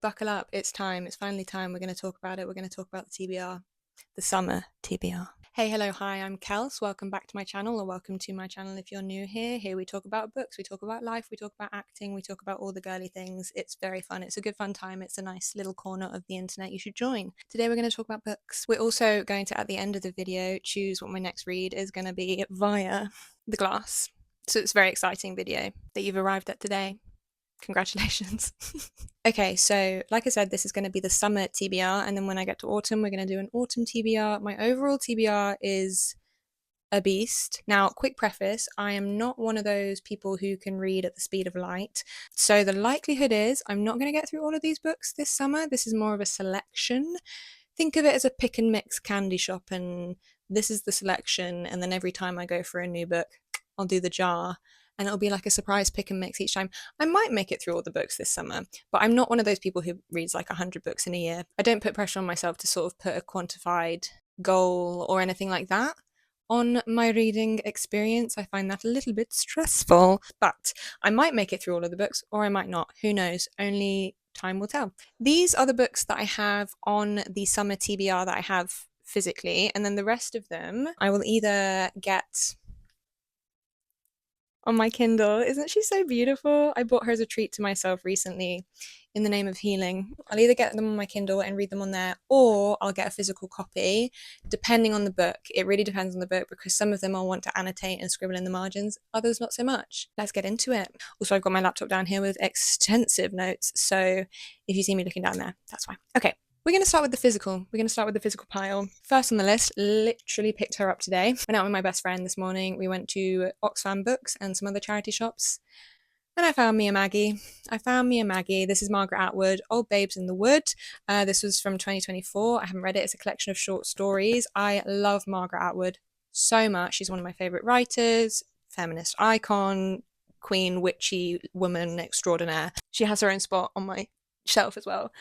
Buckle up, it's time, it's finally time. We're going to talk about it. We're going to talk about the TBR, the summer TBR. Hey, hello, hi, I'm Kels. Welcome back to my channel, or welcome to my channel if you're new here. Here we talk about books, we talk about life, we talk about acting, we talk about all the girly things. It's very fun. It's a good fun time. It's a nice little corner of the internet you should join. Today we're going to talk about books. We're also going to, at the end of the video, choose what my next read is going to be via the glass. So it's a very exciting video that you've arrived at today. Congratulations. Okay, so like I said, this is going to be the summer TBR, and then when I get to autumn, we're going to do an autumn TBR. My overall TBR is a beast. Now, quick preface, I am not one of those people who can read at the speed of light. So the likelihood is I'm not going to get through all of these books this summer. This is more of a selection. Think of it as a pick and mix candy shop, and this is the selection, and then every time I go for a new book, I'll do the jar. And it'll be like a surprise pick and mix each time. I might make it through all the books this summer, but I'm not one of those people who reads like 100 books in a year. I don't put pressure on myself to sort of put a quantified goal or anything like that on my reading experience. I find that a little bit stressful, but I might make it through all of the books, or I might not. Who knows? Only time will tell. These are the books that I have on the summer TBR that I have physically, and then the rest of them I will either get on my Kindle. Isn't she so beautiful? I bought her as a treat to myself recently in the name of healing. I'll either get them on my Kindle and read them on there, or I'll get a physical copy, depending on the book. It really depends on the book, because some of them I'll want to annotate and scribble in the margins, others not so much. Let's get into it. Also, I've got my laptop down here with extensive notes, so if you see me looking down there, that's why. Okay. We're going to start with the physical. We're going to start with the physical pile. First on the list, literally picked her up today. Went out with my best friend this morning. We went to Oxfam Books and some other charity shops. And I found me a Maggie. This is Margaret Atwood, Old Babes in the Wood. This was from 2024. I haven't read it. It's a collection of short stories. I love Margaret Atwood so much. She's one of my favourite writers, feminist icon, queen, witchy woman extraordinaire. She has her own spot on my shelf as well.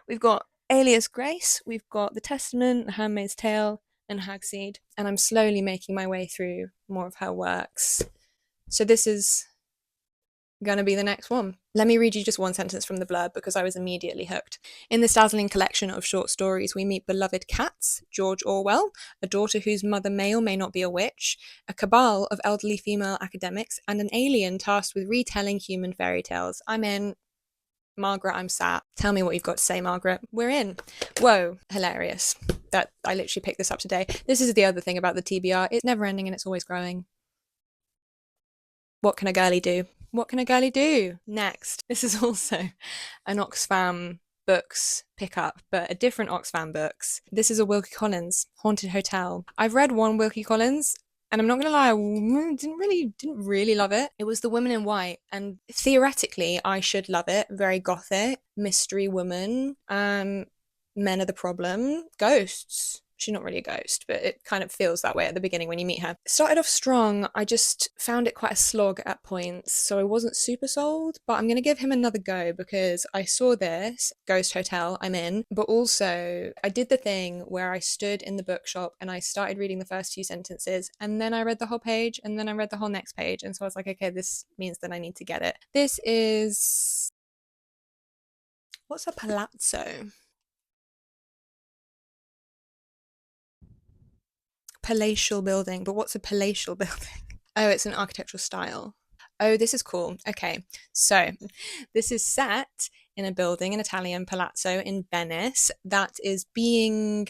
We've got Alias Grace, we've got The Testament, The Handmaid's Tale, and Hagseed, and I'm slowly making my way through more of her works. So this is going to be the next one. Let me read you just one sentence from the blurb, because I was immediately hooked. In this dazzling collection of short stories, we meet beloved cats, George Orwell, a daughter whose mother may or may not be a witch, a cabal of elderly female academics, and an alien tasked with retelling human fairy tales. I'm in. Margaret, I'm sat. Tell me what you've got to say, Margaret. We're in. Whoa, hilarious. That I literally picked this up today. This is the other thing about the TBR. It's never ending and it's always growing. What can a girlie do? What can a girlie do? Next. This is also an Oxfam Books pickup, but a different Oxfam Books. This is a Wilkie Collins, Haunted Hotel. I've read one Wilkie Collins, and I'm not gonna lie, I didn't really love it. It was The Woman in White, and theoretically I should love it. Very gothic, mystery woman, men are the problem, ghosts. She's not really a ghost, but it kind of feels that way at the beginning when you meet her. It started off strong. I just found it quite a slog at points, so I wasn't super sold, but I'm going to give him another go, because I saw this, Ghost Hotel, I'm in, but also I did the thing where I stood in the bookshop and I started reading the first few sentences, and then I read the whole page, and then I read the whole next page, and so I was like, okay, this means that I need to get it. This is... what's a palazzo? Palatial building, but what's a palatial building? Oh, it's an architectural style. Oh, this is cool. Okay, so this is set in a building, an Italian palazzo in Venice, that is being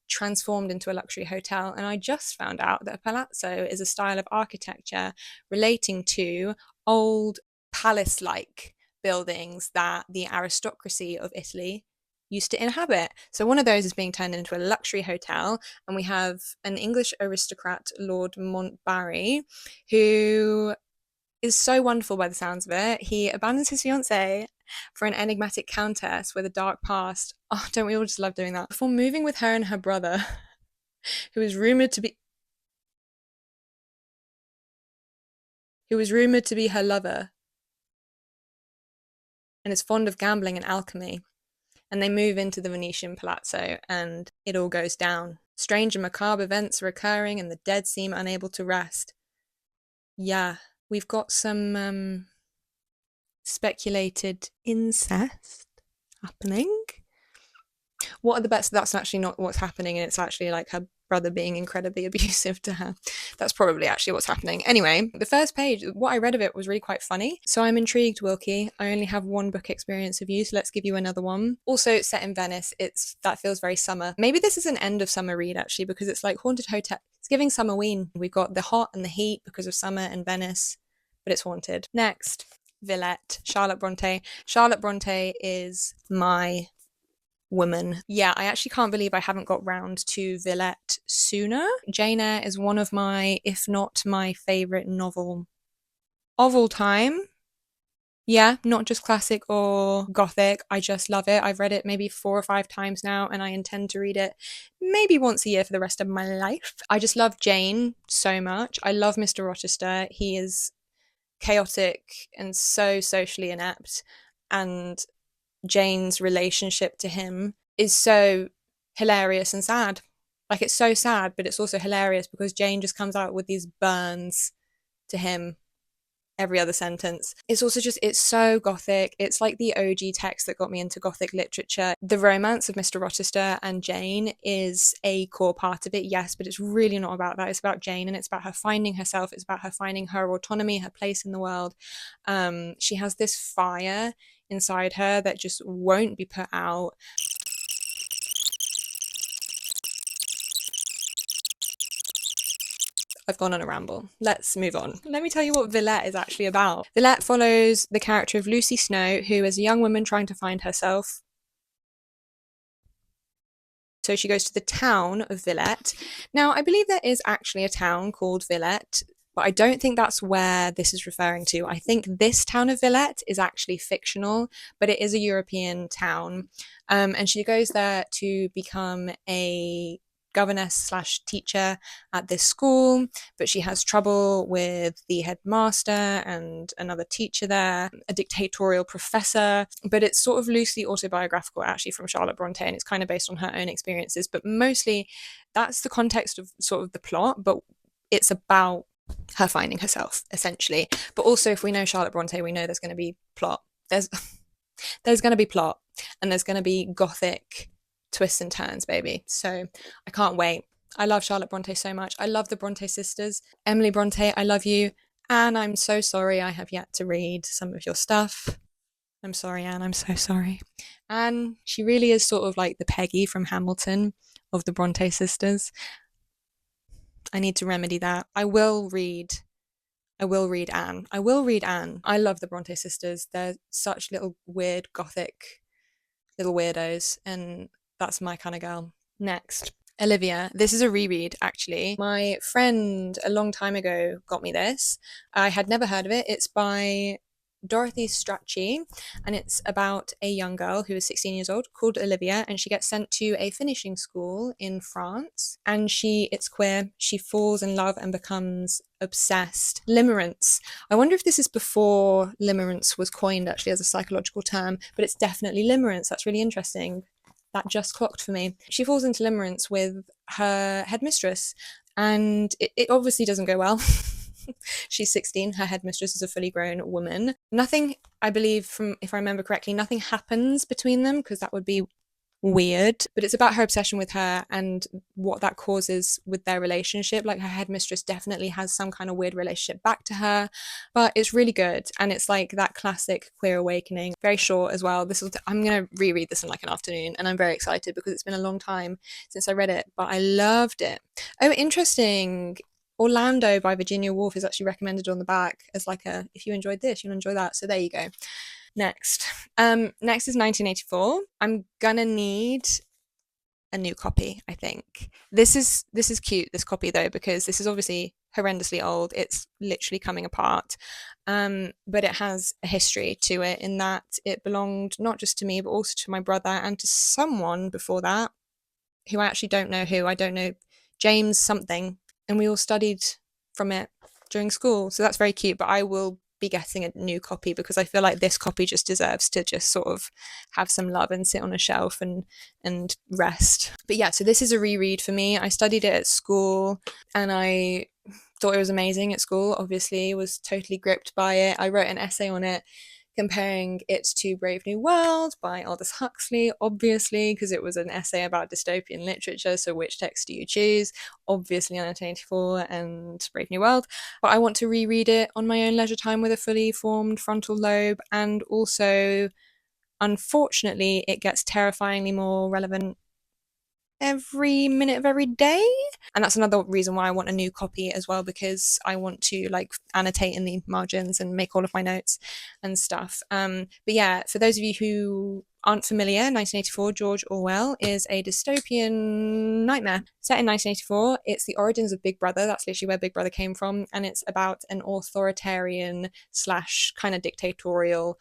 transformed into a luxury hotel. And I just found out that a palazzo is a style of architecture relating to old palace-like buildings that the aristocracy of Italy used to inhabit. So one of those is being turned into a luxury hotel, and we have an English aristocrat, Lord Montbarry, who is so wonderful by the sounds of it. He abandons his fiancée for an enigmatic countess with a dark past. Oh, don't we all just love doing that? Before moving with her and her brother, who is rumored to be her lover, and is fond of gambling and alchemy. And they move into the Venetian palazzo, and it all goes down. Strange and macabre events are occurring, and the dead seem unable to rest. Yeah, we've got some speculated incest happening? What are the bets? That's actually not what's happening, and it's actually like her brother being incredibly abusive to her. That's probably actually what's happening. Anyway, the first page, what I read of it was really quite funny. So I'm intrigued, Wilkie. I only have one book experience of you, so let's give you another one. Also, it's set in Venice. That feels very summer. Maybe this is an end of summer read actually, because it's like haunted hotel. It's giving Summerween. We've got the hot and the heat because of summer and Venice, but it's haunted. Next, Villette, Charlotte Bronte. Charlotte Bronte is my woman. Yeah, I actually can't believe I haven't got round to Villette sooner. Jane Eyre is one of my, if not my favourite novel of all time. Yeah, not just classic or gothic. I just love it. I've read it maybe 4 or 5 times now, and I intend to read it maybe once a year for the rest of my life. I just love Jane so much. I love Mr. Rochester. He is chaotic and so socially inept, and Jane's relationship to him is so hilarious and sad. Like, it's so sad, but it's also hilarious because Jane just comes out with these burns to him every other sentence. It's also just, it's so gothic. It's like the OG text that got me into gothic literature. The romance of Mr. Rochester and Jane is a core part of it, yes, but it's really not about that. It's about Jane, and it's about her finding herself. It's about her finding her autonomy, her place in the world. She has this fire inside her that just won't be put out. I've gone on a ramble. Let's move on. Let me tell you what Villette is actually about. Villette follows the character of Lucy Snow, who is a young woman trying to find herself. So she goes to the town of Villette. Now, I believe there is actually a town called Villette, but I don't think that's where this is referring to. I think this town of Villette is actually fictional, but it is a European town. And she goes there to become a governess slash teacher at this school, but she has trouble with the headmaster and another teacher there, a dictatorial professor. But it's sort of loosely autobiographical actually from Charlotte Bronte, and it's kind of based on her own experiences, but mostly that's the context of sort of the plot, but it's about her finding herself essentially. But also, if we know Charlotte Bronte, we know there's going to be plot. There's going to be plot, and there's going to be gothic twists and turns, baby. So I can't wait. I love Charlotte Bronte so much. I love the Bronte sisters. Emily Bronte, I love you. And I'm so sorry I have yet to read some of your stuff. I'm sorry, Anne. I'm so sorry. And she really is sort of like the Peggy from Hamilton of the Bronte sisters. I need to remedy that. I will read Anne. I will read Anne. I love the Bronte sisters. They're such little weird gothic little weirdos, and that's my kind of girl. Next, Olivia. This is a reread, actually. My friend a long time ago got me this. I had never heard of it. It's by Dorothy Strachey, and it's about a young girl who is 16 years old called Olivia, and she gets sent to a finishing school in France, and it's queer. She falls in love and becomes obsessed. Limerence. I wonder if this is before limerence was coined actually as a psychological term, but it's definitely limerence. That's really interesting. That just clocked for me. She falls into limerence with her headmistress, and it obviously doesn't go well. She's 16. Her headmistress is a fully grown woman. Nothing, I believe, from if I remember correctly, nothing happens between them because that would be weird. But it's about her obsession with her and what that causes with their relationship. Like, her headmistress definitely has some kind of weird relationship back to her, but it's really good, and it's like that classic queer awakening. Very short as well. I'm gonna reread this in like an afternoon, and I'm very excited because it's been a long time since I read it, but I loved it. Oh, interesting. Orlando by Virginia Woolf is actually recommended on the back as like if you enjoyed this, you'll enjoy that. So there you go. Next is 1984. I'm gonna need a new copy, I think. This is cute, this copy though, because this is obviously horrendously old. It's literally coming apart. But it has a history to it in that it belonged not just to me, but also to my brother and to someone before that, who I actually don't know who. I don't know, James something. And we all studied from it during school. So that's very cute, but I will be getting a new copy because I feel like this copy just deserves to just sort of have some love and sit on a shelf and rest. But yeah, so this is a reread for me. I studied it at school and I thought it was amazing at school. Obviously, was totally gripped by it. I wrote an essay on it comparing it to Brave New World by Aldous Huxley, obviously, because it was an essay about dystopian literature. So, which text do you choose? Obviously, 1984 and Brave New World. But I want to reread it on my own leisure time with a fully formed frontal lobe. And also, unfortunately, it gets terrifyingly more relevant every minute of every day. And that's another reason why I want a new copy as well, because I want to like annotate in the margins and make all of my notes and stuff. But yeah, for those of you who aren't familiar, 1984, George Orwell, is a dystopian nightmare. Set in 1984, it's the origins of Big Brother. That's literally where Big Brother came from. And it's about an authoritarian slash kind of dictatorial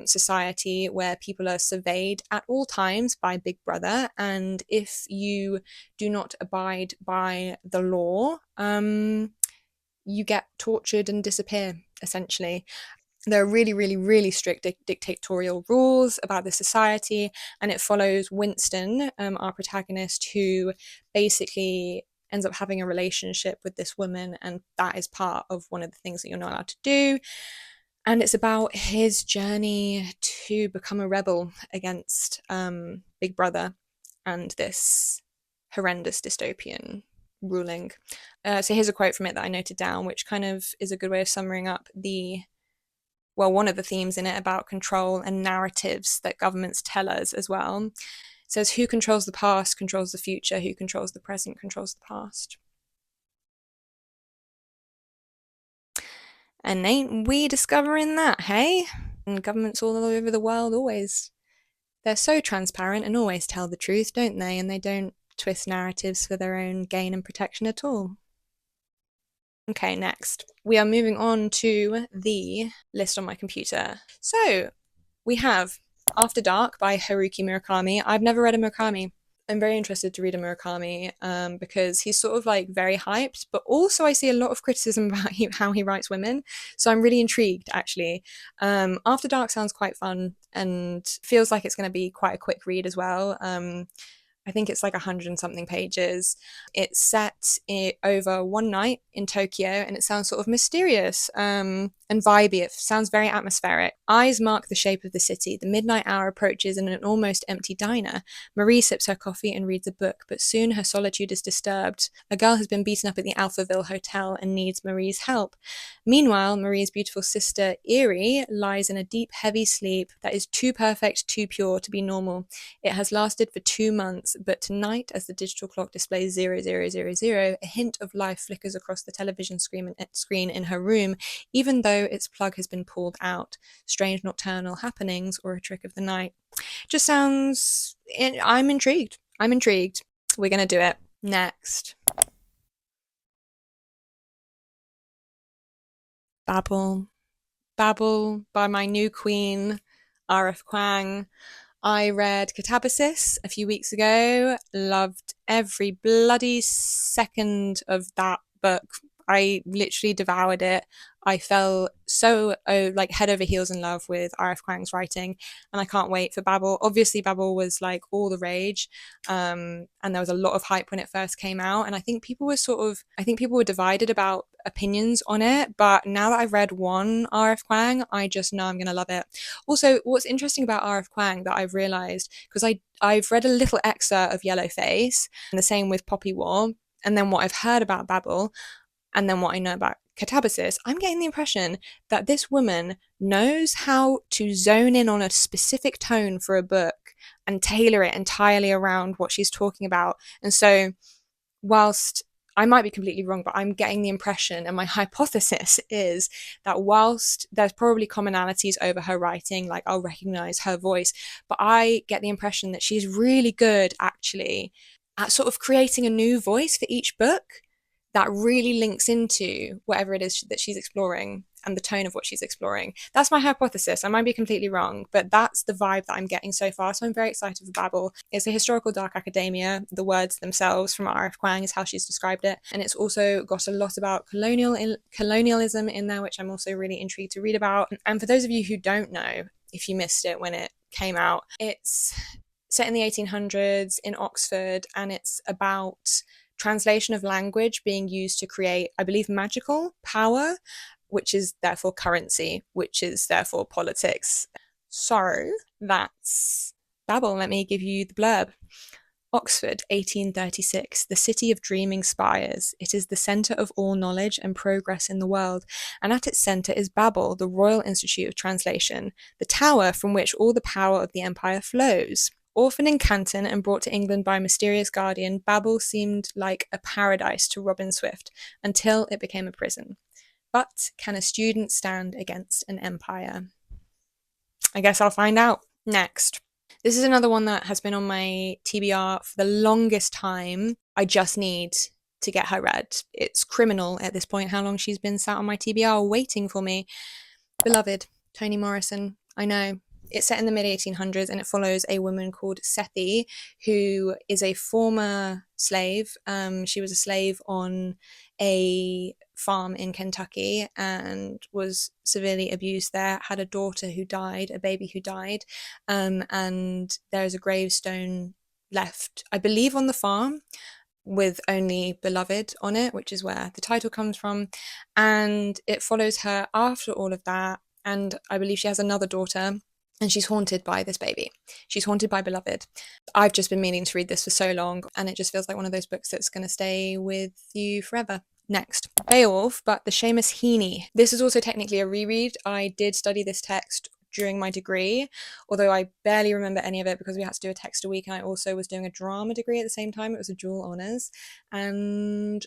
society where people are surveyed at all times by Big Brother. And if you do not abide by the law, you get tortured and disappear, essentially. There are really, really, really strict dictatorial rules about the society, and it follows Winston, our protagonist, who basically ends up having a relationship with this woman, and that is part of one of the things that you're not allowed to do. And it's about his journey to become a rebel against Big Brother and this horrendous dystopian ruling. So here's a quote from it that I noted down, which kind of is a good way of summing up one of the themes in it about control and narratives that governments tell us as well. It says, who controls the past controls the future, who controls the present controls the past. And ain't we discovering that, hey? And governments all over the world always, they're so transparent and always tell the truth, don't they? And they don't twist narratives for their own gain and protection at all. Okay, next. We are moving on to the list on my computer. So, we have After Dark by Haruki Murakami. I've never read a Murakami. I'm very interested to read a Murakami because he's sort of like very hyped, but also I see a lot of criticism about how he writes women. So I'm really intrigued, actually. After Dark sounds quite fun and feels like it's going to be quite a quick read as well. I think it's like 100 and something pages. It's set over one night in Tokyo, and it sounds sort of mysterious and vibey. It sounds very atmospheric. Eyes mark the shape of the city. The midnight hour approaches in an almost empty diner. Marie sips her coffee and reads a book, but soon her solitude is disturbed. A girl has been beaten up at the Alphaville Hotel and needs Marie's help. Meanwhile, Marie's beautiful sister, Erie, lies in a deep, heavy sleep that is too perfect, too pure to be normal. It has lasted for 2 months, but tonight, as the digital clock displays 0000, a hint of life flickers across the television screen in her room, even though its plug has been pulled out. Strange nocturnal happenings or a trick of the night. Just sounds... I'm intrigued. We're going to do it. Next. Babel. Babel by my new queen, R.F. Kuang. I read Catabasis a few weeks ago, loved every bloody second of that book. I literally devoured it. I fell so like head over heels in love with R.F. Kuang's writing, and I can't wait for Babel. Obviously, Babel was like all the rage, and there was a lot of hype when it first came out. And I think people were divided about opinions on it. But now that I've read one R.F. Kuang, I just know I'm gonna love it. Also, what's interesting about R.F. Kuang that I've realized, because I've read a little excerpt of Yellowface, and the same with Poppy War, and then what I've heard about Babel, and then what I know about Catabasis, I'm getting the impression that this woman knows how to zone in on a specific tone for a book and tailor it entirely around what she's talking about. And so, whilst I might be completely wrong, but I'm getting the impression, and my hypothesis is that whilst there's probably commonalities over her writing, like I'll recognize her voice, but I get the impression that she's really good actually at sort of creating a new voice for each book that really links into whatever it is that she's exploring and the tone of what she's exploring. That's my hypothesis. I might be completely wrong, but that's the vibe that I'm getting so far. So I'm very excited for Babel. It's a historical dark academia. The words themselves from R.F. Kuang is how she's described it. And it's also got a lot about colonialism in there, which I'm also really intrigued to read about. And for those of you who don't know, if you missed it when it came out, it's set in the 1800s in Oxford, and it's about translation of language being used to create, I believe, magical power, which is therefore currency, which is therefore politics. So that's Babel. Let me give you the blurb. Oxford, 1836, the city of dreaming spires. It is the centre of all knowledge and progress in the world, and at its centre is Babel, the Royal Institute of Translation, the tower from which all the power of the empire flows. Orphaned in Canton and brought to England by a mysterious guardian, Babel seemed like a paradise to Robin Swift until it became a prison. But can a student stand against an empire? I guess I'll find out next. This is another one that has been on my TBR for the longest time. I just need to get her read. It's criminal at this point how long she's been sat on my TBR waiting for me. Beloved, Toni Morrison. I know. It's set in the mid 1800s and it follows a woman called Sethi, who is a former slave. She was a slave on a farm in Kentucky and was severely abused there, had a daughter who died, a baby who died, and there's a gravestone left, I believe, on the farm with only Beloved on it, which is where the title comes from. And it follows her after all of that. And I believe she has another daughter and she's haunted by this baby. She's haunted by Beloved. I've just been meaning to read this for so long, and it just feels like one of those books that's going to stay with you forever. Next, Beowulf, but the Seamus Heaney. This is also technically a reread. I did study this text during my degree, although I barely remember any of it because we had to do a text a week, and I also was doing a drama degree at the same time. It was a dual honours, and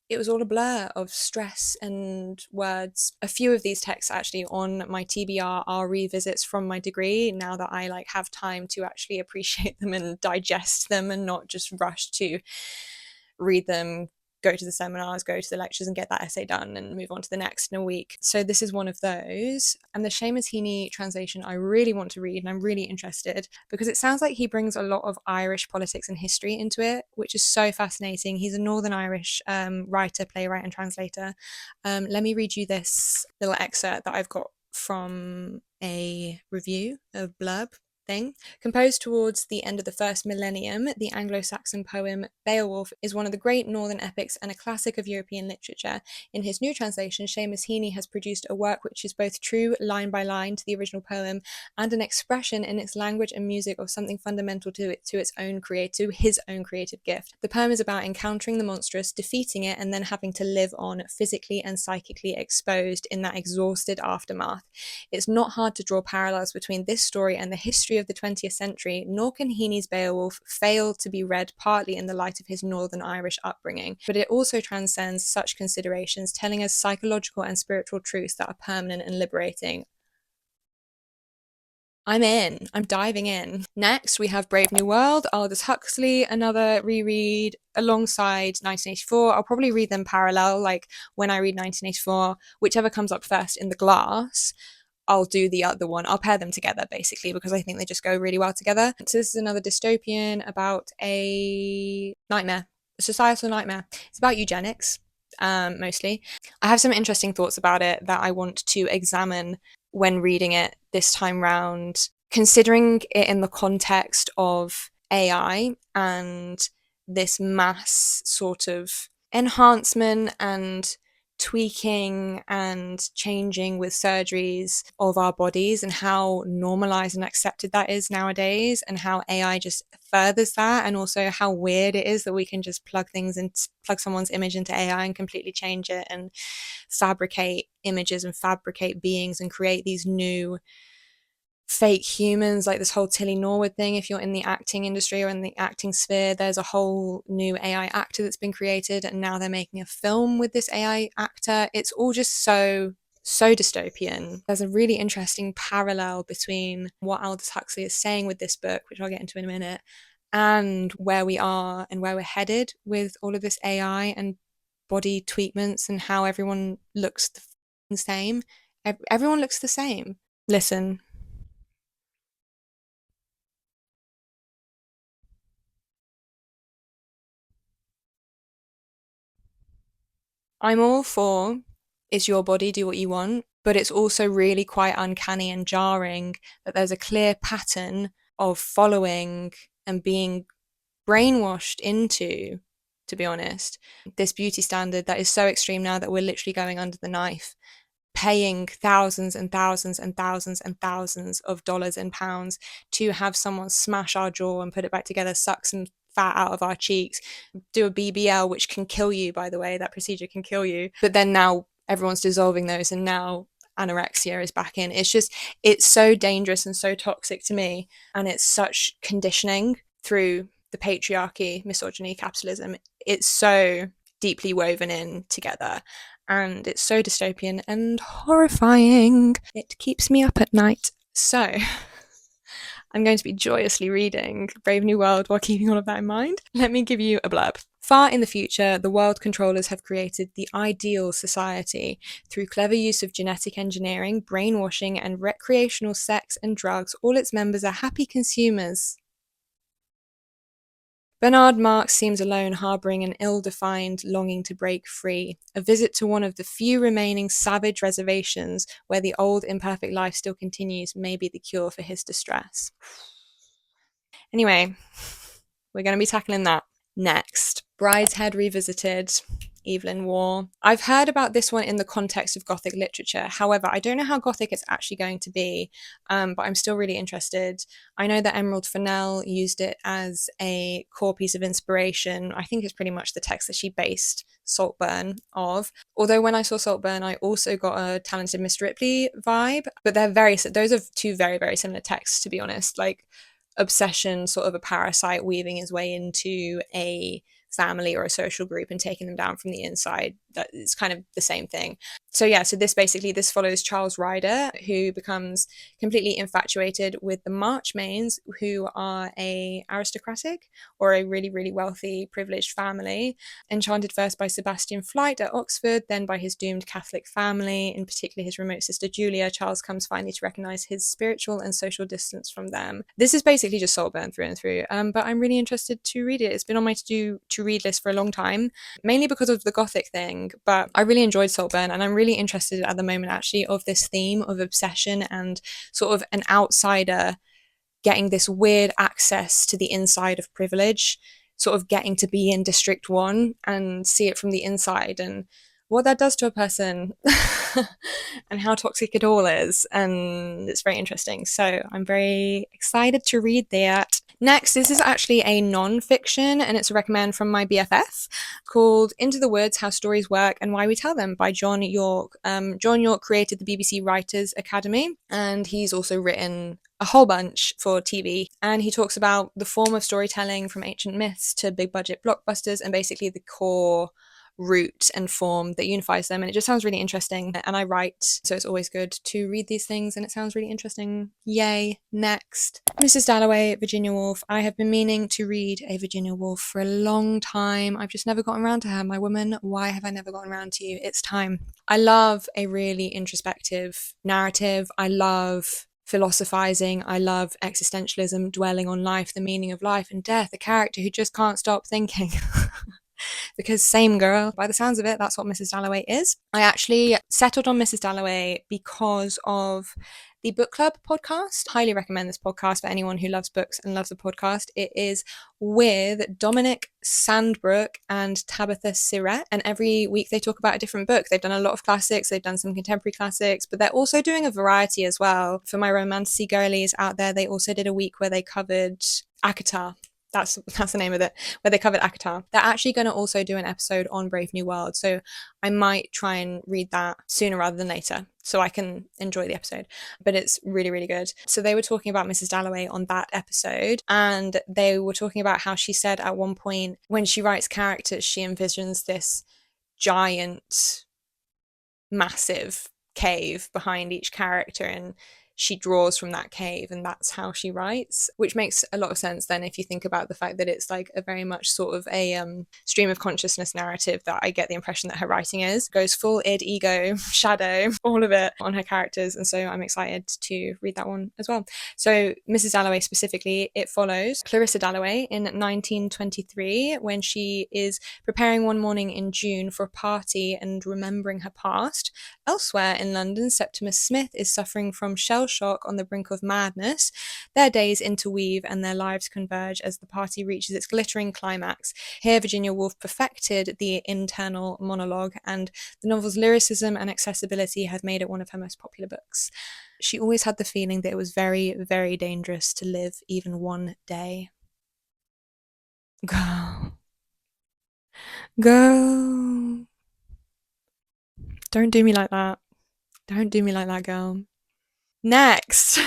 it was all a blur of stress and words. A few of these texts actually on my TBR are revisits from my degree now that I have time to actually appreciate them and digest them and not just rush to read them, go to the seminars, go to the lectures and get that essay done and move on to the next in a week. So this is one of those. And the Seamus Heaney translation I really want to read, and I'm really interested because it sounds like he brings a lot of Irish politics and history into it, which is so fascinating. He's a Northern Irish writer, playwright and translator. Let me read you this little excerpt that I've got from a review, a blurb thing. Composed towards the end of the first millennium, the Anglo-Saxon poem Beowulf is one of the great northern epics and a classic of European literature. In his new translation, Seamus Heaney has produced a work which is both true line by line to the original poem and an expression in its language and music of something fundamental to his own creative gift. The poem is about encountering the monstrous, defeating it, and then having to live on physically and psychically exposed in that exhausted aftermath. It's not hard to draw parallels between this story and the history of the 20th century, nor can Heaney's Beowulf fail to be read partly in the light of his Northern Irish upbringing, but it also transcends such considerations, telling us psychological and spiritual truths that are permanent and liberating. I'm in. I'm diving in. Next, we have Brave New World, Aldous Huxley, another reread alongside 1984. I'll probably read them parallel, when I read 1984, whichever comes up first in the glass, I'll do the other one. I'll pair them together basically because I think they just go really well together. So this is another dystopian about a nightmare, a societal nightmare. It's about eugenics, mostly. I have some interesting thoughts about it that I want to examine when reading it this time round, considering it in the context of AI and this mass sort of enhancement and tweaking and changing with surgeries of our bodies and how normalized and accepted that is nowadays, and how AI just furthers that, and also how weird it is that we can just plug someone's image into AI and completely change it and fabricate images and fabricate beings and create these new fake humans, like this whole Tilly Norwood thing. If you're in the acting industry or in the acting sphere, there's a whole new AI actor that's been created, and now they're making a film with this AI actor. It's all just so dystopian. There's a really interesting parallel between what Aldous Huxley is saying with this book, which I'll get into in a minute, and where we are and where we're headed with all of this AI and body treatments and how everyone looks the same. Everyone looks the same. Listen, I'm all for it's your body, do what you want, but it's also really quite uncanny and jarring that there's a clear pattern of following and being brainwashed into, to be honest, this beauty standard that is so extreme now that we're literally going under the knife. paying thousands and thousands and thousands and thousands of dollars and pounds to have someone smash our jaw and put it back together, suck some fat out of our cheeks, do a BBL, which can kill you, by the way, that procedure can kill you. But then now everyone's dissolving those, and now anorexia is back in. It's just, it's so dangerous and so toxic to me. And it's such conditioning through the patriarchy, misogyny, capitalism. It's so deeply woven in together. And it's so dystopian and horrifying. It keeps me up at night. So I'm going to be joyously reading Brave New World while keeping all of that in mind. Let me give you a blurb. Far in the future, the world controllers have created the ideal society through clever use of genetic engineering, brainwashing, and recreational sex and drugs. All its members are happy consumers. Bernard Marx seems alone, harbouring an ill-defined longing to break free. A visit to one of the few remaining savage reservations where the old imperfect life still continues may be the cure for his distress. Anyway, we're going to be tackling that next. Brideshead Revisited, Evelyn Waugh. I've heard about this one in the context of Gothic literature. However, I don't know how Gothic it's actually going to be, but I'm still really interested. I know that Emerald Fennell used it as a core piece of inspiration. I think it's pretty much the text that she based Saltburn of. Although when I saw Saltburn, I also got a Talented Miss Ripley vibe, but those are two very, very similar texts, to be honest. Like, obsession, sort of a parasite weaving his way into a family or a social group and taking them down from the inside. That is kind of the same thing. So yeah, so this follows Charles Ryder, who becomes completely infatuated with the Marchmains, who are a aristocratic or a really, really wealthy, privileged family. Enchanted first by Sebastian Flight at Oxford, then by his doomed Catholic family, in particular his remote sister Julia, Charles comes finally to recognise his spiritual and social distance from them. This is basically just Saltburn through and through, but I'm really interested to read it. It's been on my to read list for a long time, mainly because of the Gothic thing, but I really enjoyed Saltburn, and I'm really interested at the moment actually of this theme of obsession and sort of an outsider getting this weird access to the inside of privilege, sort of getting to be in District 1 and see it from the inside, and what that does to a person and how toxic it all is. And it's very interesting. So I'm very excited to read that. Next, this is actually a non-fiction, and it's a recommend from my BFF called Into the Woods, How Stories Work and Why We Tell Them by John York. John York created the BBC Writers Academy, and he's also written a whole bunch for TV. And he talks about the form of storytelling from ancient myths to big budget blockbusters, and basically the core root and form that unifies them. And it just sounds really interesting. And I write, so it's always good to read these things, and it sounds really interesting. Yay. Next, Mrs. Dalloway, Virginia Woolf. I have been meaning to read a Virginia Woolf for a long time. I've just never gotten around to her. My woman, why have I never gotten around to you? It's time. I love a really introspective narrative. I love philosophizing. I love existentialism, dwelling on life, the meaning of life and death, a character who just can't stop thinking. Because same girl, by the sounds of it, that's what Mrs. Dalloway is. I actually settled on Mrs. Dalloway because of the book club podcast. Highly recommend this podcast for anyone who loves books and loves a podcast. It is with Dominic Sandbrook and Tabitha Siret, and every week they talk about a different book. They've done a lot of classics, they've done some contemporary classics, but they're also doing a variety as well. For my romancy girlies out there, they also did a week where they covered ACOTAR. That's the name of it, where they covered ACOTAR. They're actually going to also do an episode on Brave New World, so I might try and read that sooner rather than later so I can enjoy the episode. But it's really, really good. So they were talking about Mrs. Dalloway on that episode, and they were talking about how she said at one point when she writes characters, she envisions this giant, massive cave behind each character, and she draws from that cave, and that's how she writes, which makes a lot of sense then if you think about the fact that it's like a very much sort of a stream of consciousness narrative that I get the impression that her writing is. Goes full id, ego, shadow, all of it on her characters, and so I'm excited to read that one as well. So Mrs. Dalloway specifically, it follows Clarissa Dalloway in 1923 when she is preparing one morning in June for a party and remembering her past. Elsewhere in London, Septimus Smith is suffering from shell shell shock on the brink of madness, their days interweave and their lives converge as the party reaches its glittering climax. Here, Virginia Woolf perfected the internal monologue, and the novel's lyricism and accessibility have made it one of her most popular books. She always had the feeling that it was very, very dangerous to live even one day. Girl. Girl. Don't do me like that. Don't do me like that, girl. Next.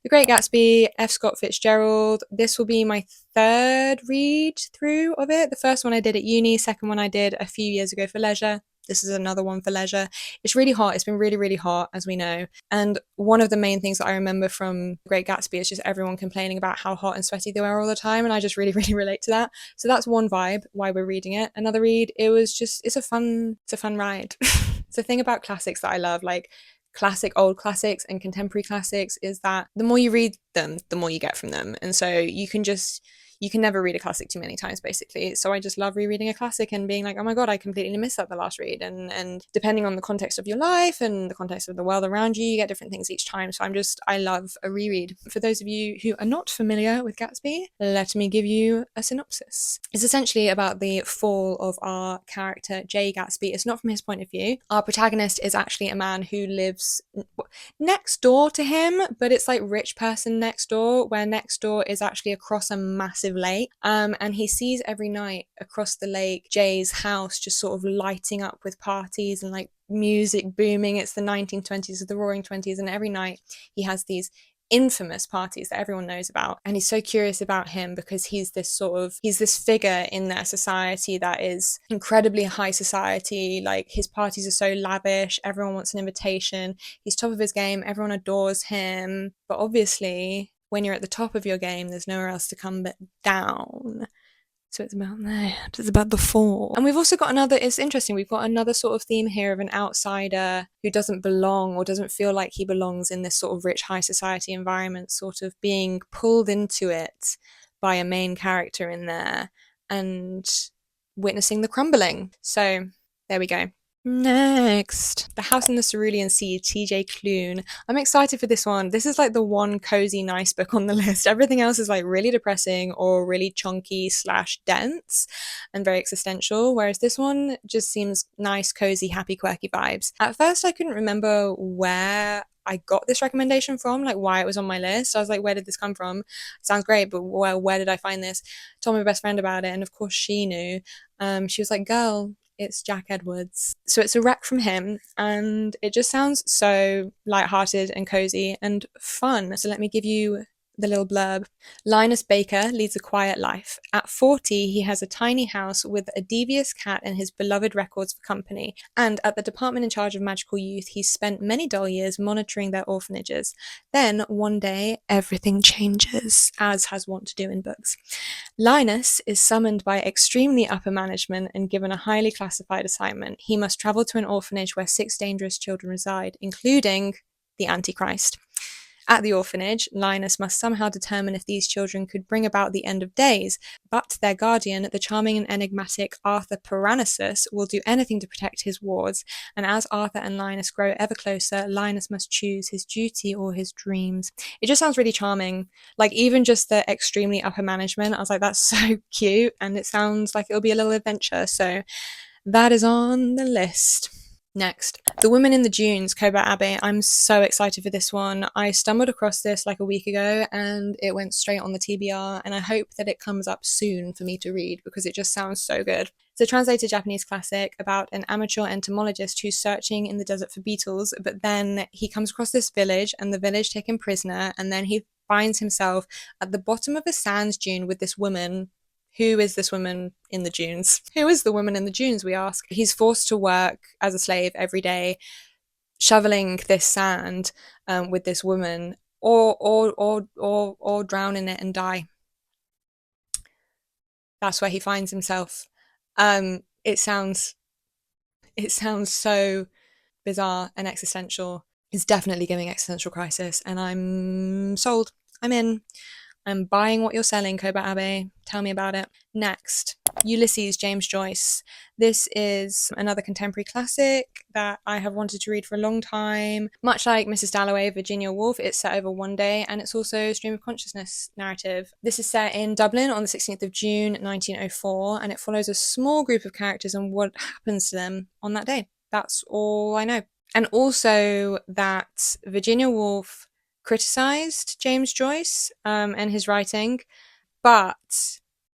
The Great Gatsby, F. Scott Fitzgerald. This will be my third read through of it. The first one I did at uni, second one I did a few years ago for leisure. This is another one for leisure. It's really hot. It's been really, really hot, as we know. And one of the main things that I remember from Great Gatsby is just everyone complaining about how hot and sweaty they were all the time. And I just really, really relate to that. So that's one vibe why we're reading it. Another read, it's a fun ride. It's the thing about classics that I love, like classic old classics and contemporary classics, is that the more you read them, the more you get from them. And so you can never read a classic too many times, basically. So I just love rereading a classic and being like, oh my god, I completely missed that the last read. And depending on the context of your life and the context of the world around you, you get different things each time. So I love a reread. For those of you who are not familiar with Gatsby, let me give you a synopsis. It's essentially about the fall of our character, Jay Gatsby. It's not from his point of view. Our protagonist is actually a man who lives next door to him, but it's like rich person next door, where next door is actually across a massive lake. And he sees every night across the lake Jay's house just sort of lighting up with parties and like music booming. It's the 1920s, the roaring 20s, and every night he has these infamous parties that everyone knows about. And he's so curious about him because he's this figure in their society that is incredibly high society. Like, his parties are so lavish, everyone wants an invitation, he's top of his game, everyone adores him. But obviously when you're at the top of your game, there's nowhere else to come but down. So it's about that. It's about the fall. And we've also got it's interesting, we've got another sort of theme here of an outsider who doesn't belong or doesn't feel like he belongs in this sort of rich high society environment, sort of being pulled into it by a main character in there and witnessing the crumbling. So there we go. Next, The House in the Cerulean Sea, TJ Klune. I'm excited for this one. This is like the one cozy, nice book on the list. Everything else is like really depressing or really chunky / dense and very existential, whereas this one just seems nice, cozy, happy, quirky vibes. At first, I couldn't remember where I got this recommendation from, like why it was on my list. I was like, where did this come from? It sounds great, but where did I find this? I told my best friend about it, and of course she knew. She was like, girl, it's Jack Edwards. So it's a rec from him, and it just sounds so lighthearted and cozy and fun. So let me give you the little blurb. Linus Baker leads a quiet life. At 40, he has a tiny house with a devious cat and his beloved records for company. And at the department in charge of magical youth, he's spent many dull years monitoring their orphanages. Then, one day, everything changes, as has wont to do in books. Linus is summoned by extremely upper management and given a highly classified assignment. He must travel to an orphanage where 6 dangerous children reside, including the Antichrist. At the orphanage, Linus must somehow determine if these children could bring about the end of days, but their guardian, the charming and enigmatic Arthur Paracelsus, will do anything to protect his wards, and as Arthur and Linus grow ever closer, Linus must choose his duty or his dreams. It just sounds really charming. Like, even just the extremely upper management, I was like, that's so cute, and it sounds like it'll be a little adventure, so that is on the list. Next, The Woman in the Dunes, Cobalt Abbey. I'm so excited for this one. I stumbled across this like a week ago and it went straight on the TBR, and I hope that it comes up soon for me to read because it just sounds so good. It's a translated Japanese classic about an amateur entomologist who's searching in the desert for beetles, but then he comes across this village and the village take him prisoner, and then he finds himself at the bottom of a sands dune with this woman. Who is this woman in the dunes? Who is the woman in the dunes, we ask? He's forced to work as a slave every day, shoveling this sand with this woman, or drown in it and die. That's where he finds himself. It sounds so bizarre and existential. It's definitely giving existential crisis, and I'm sold. I'm in. I'm buying what you're selling, Cobalt Abbey. Tell me about it. Next, Ulysses, James Joyce. This is another contemporary classic that I have wanted to read for a long time. Much like Mrs. Dalloway, Virginia Woolf, it's set over one day, and it's also a stream of consciousness narrative. This is set in Dublin on the 16th of June 1904, and it follows a small group of characters and what happens to them on that day. That's all I know. And also that Virginia Woolf criticised James Joyce and his writing, but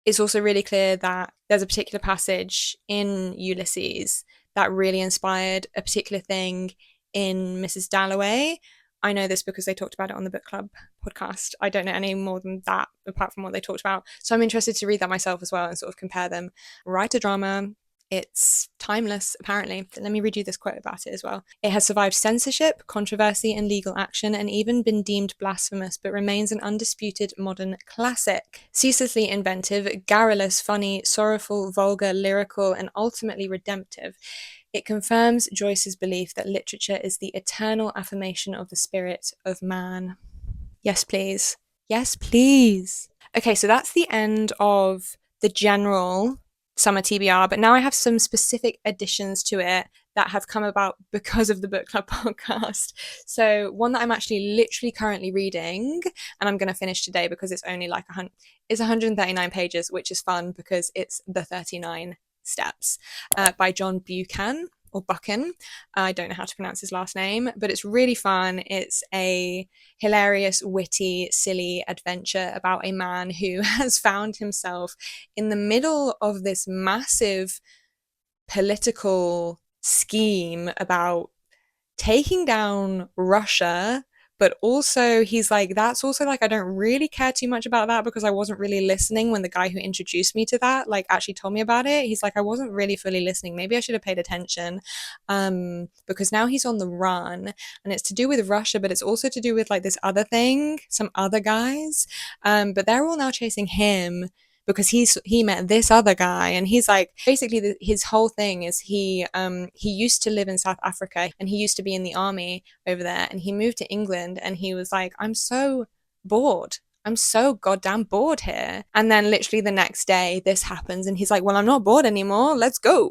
it's also really clear that there's a particular passage in Ulysses that really inspired a particular thing in Mrs. Dalloway. I know this because they talked about it on the book club podcast. I don't know any more than that apart from what they talked about. So I'm interested to read that myself as well and sort of compare them. Write a drama. It's timeless, apparently. Let me read you this quote about it as well. It has survived censorship, controversy, and legal action, and even been deemed blasphemous, but remains an undisputed modern classic. Ceaselessly inventive, garrulous, funny, sorrowful, vulgar, lyrical, and ultimately redemptive, it confirms Joyce's belief that literature is the eternal affirmation of the spirit of man. Yes, please. Yes, please. Okay, so that's the end of the general summer TBR, but now I have some specific additions to it that have come about because of the book club podcast. So one that I'm actually literally currently reading, and I'm going to finish today because it's only like it's 139 pages, which is fun because it's the 39 steps by John Buchan or Buchan. I don't know how to pronounce his last name, but it's really fun. It's a hilarious, witty, silly adventure about a man who has found himself in the middle of this massive political scheme about taking down Russia. But also he's like, that's also like, I don't really care too much about that because I wasn't really listening when the guy who introduced me to that like actually told me about it. He's like, I wasn't really fully listening. Maybe I should have paid attention, because now he's on the run and it's to do with Russia, but it's also to do with like this other thing, some other guys, but they're all now chasing him because he met this other guy, and he's like, basically his whole thing is he used to live in South Africa and he used to be in the army over there, and he moved to England and he was like, I'm so bored. I'm so goddamn bored here. And then literally the next day this happens and he's like, well, I'm not bored anymore. Let's go.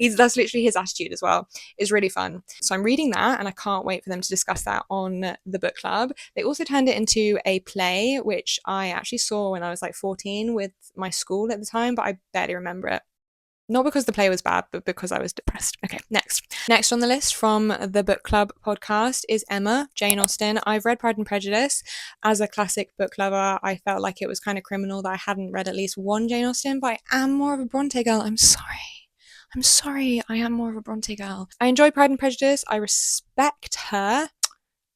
That's literally his attitude as well. It's really fun. So I'm reading that and I can't wait for them to discuss that on the book club. They also turned it into a play, which I actually saw when I was like 14 with my school at the time, but I barely remember it. Not because the play was bad, but because I was depressed. Okay, next. Next on the list from the book club podcast is Emma, Jane Austen. I've read Pride and Prejudice. As a classic book lover, I felt like it was kind of criminal that I hadn't read at least one Jane Austen, but I am more of a Bronte girl. I'm sorry, I am more of a Bronte girl. I enjoy Pride and Prejudice. I respect her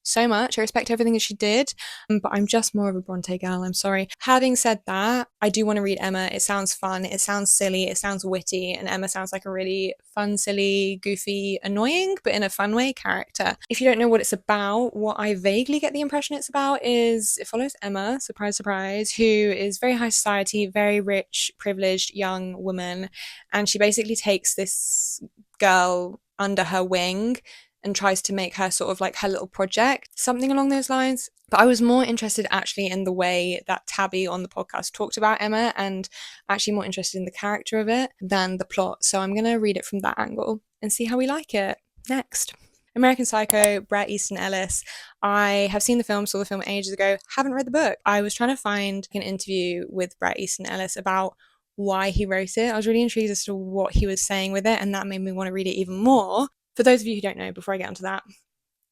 so much. I respect everything that she did, but I'm just more of a Bronte girl. I'm sorry. Having said that, I do want to read Emma. It sounds fun. It sounds silly. It sounds witty. And Emma sounds like a really fun, silly, goofy, annoying, but in a fun way character. If you don't know what it's about, what I vaguely get the impression it's about is it follows Emma, surprise, surprise, who is very high society, very rich, privileged young woman. And she basically takes this girl under her wing and tries to make her sort of like her little project, something along those lines. But I was more interested actually in the way that Tabby on the podcast talked about Emma, and actually more interested in the character of it than the plot. So I'm going to read it from that angle and see how we like it. Next. American Psycho, Bret Easton Ellis. I have seen the film, saw the film ages ago, haven't read the book. I was trying to find an interview with Bret Easton Ellis about why he wrote it. I was really intrigued as to what he was saying with it, and that made me want to read it even more. For those of you who don't know, before I get onto that,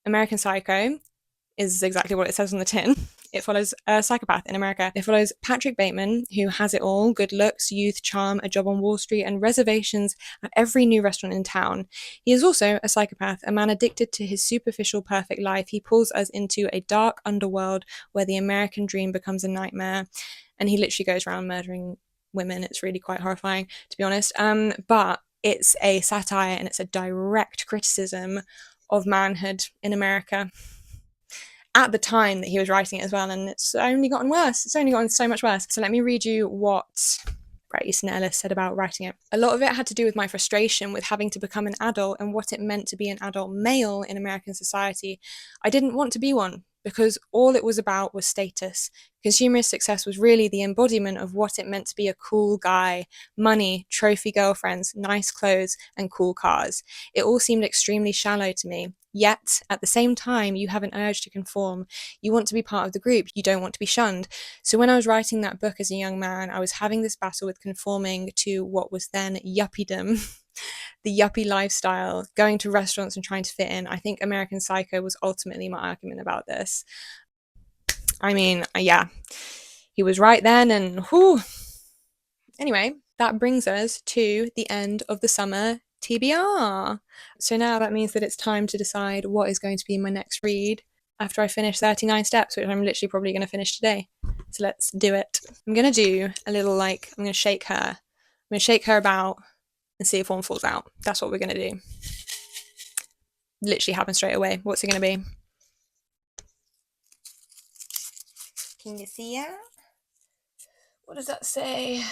American Psycho is exactly what it says on the tin. It follows a psychopath in America. It follows Patrick Bateman, who has it all: good looks, youth, charm, a job on Wall Street, and reservations at every new restaurant in town. He is also a psychopath, a man addicted to his superficial perfect life. He pulls us into a dark underworld where the American dream becomes a nightmare. And he literally goes around murdering women. It's really quite horrifying, to be honest. But it's a satire and it's a direct criticism of manhood in America at the time that he was writing it as well, and it's only gotten worse. It's only gotten so much worse. So let me read you what Bret Easton Ellis said about writing it. A lot of it had to do with my frustration with having to become an adult and what it meant to be an adult male in American society. I didn't want to be one. because all it was about was status. Consumerist success was really the embodiment of what it meant to be a cool guy: money, trophy girlfriends, nice clothes, and cool cars. It all seemed extremely shallow to me. Yet, at the same time, you have an urge to conform. You want to be part of the group. You don't want to be shunned. So when I was writing that book as a young man, I was having this battle with conforming to what was then yuppiedom. The yuppie lifestyle, going to restaurants and trying to fit in. I think American Psycho was ultimately my argument about this. I mean, yeah, he was right then, and whew. Anyway, that brings us to the end of the summer TBR. So now that means that it's time to decide what is going to be my next read after I finish 39 steps, which I'm literally probably going to finish today. So let's do it. I'm going to do a little, like, I'm going to shake her. I'm going to shake her about and see if one falls out. That's what we're going to do. Literally happen straight away. What's it going to be? Can you see it? What does that say?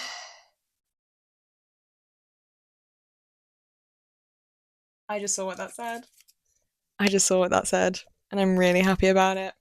I just saw what that said. I just saw what that said, and I'm really happy about it.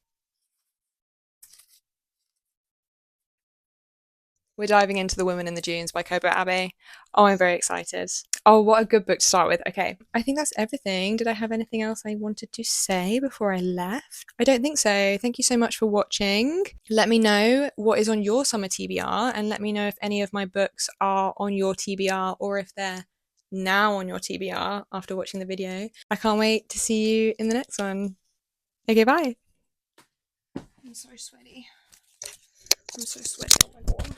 We're diving into The Woman in the Dunes by Kobo Abe. Oh, I'm very excited. Oh, what a good book to start with. Okay, I think that's everything. Did I have anything else I wanted to say before I left? I don't think so. Thank you so much for watching. Let me know what is on your summer TBR, and let me know if any of my books are on your TBR or if they're now on your TBR after watching the video. I can't wait to see you in the next one. Okay, bye. I'm so sweaty. I'm so sweaty. Oh my god.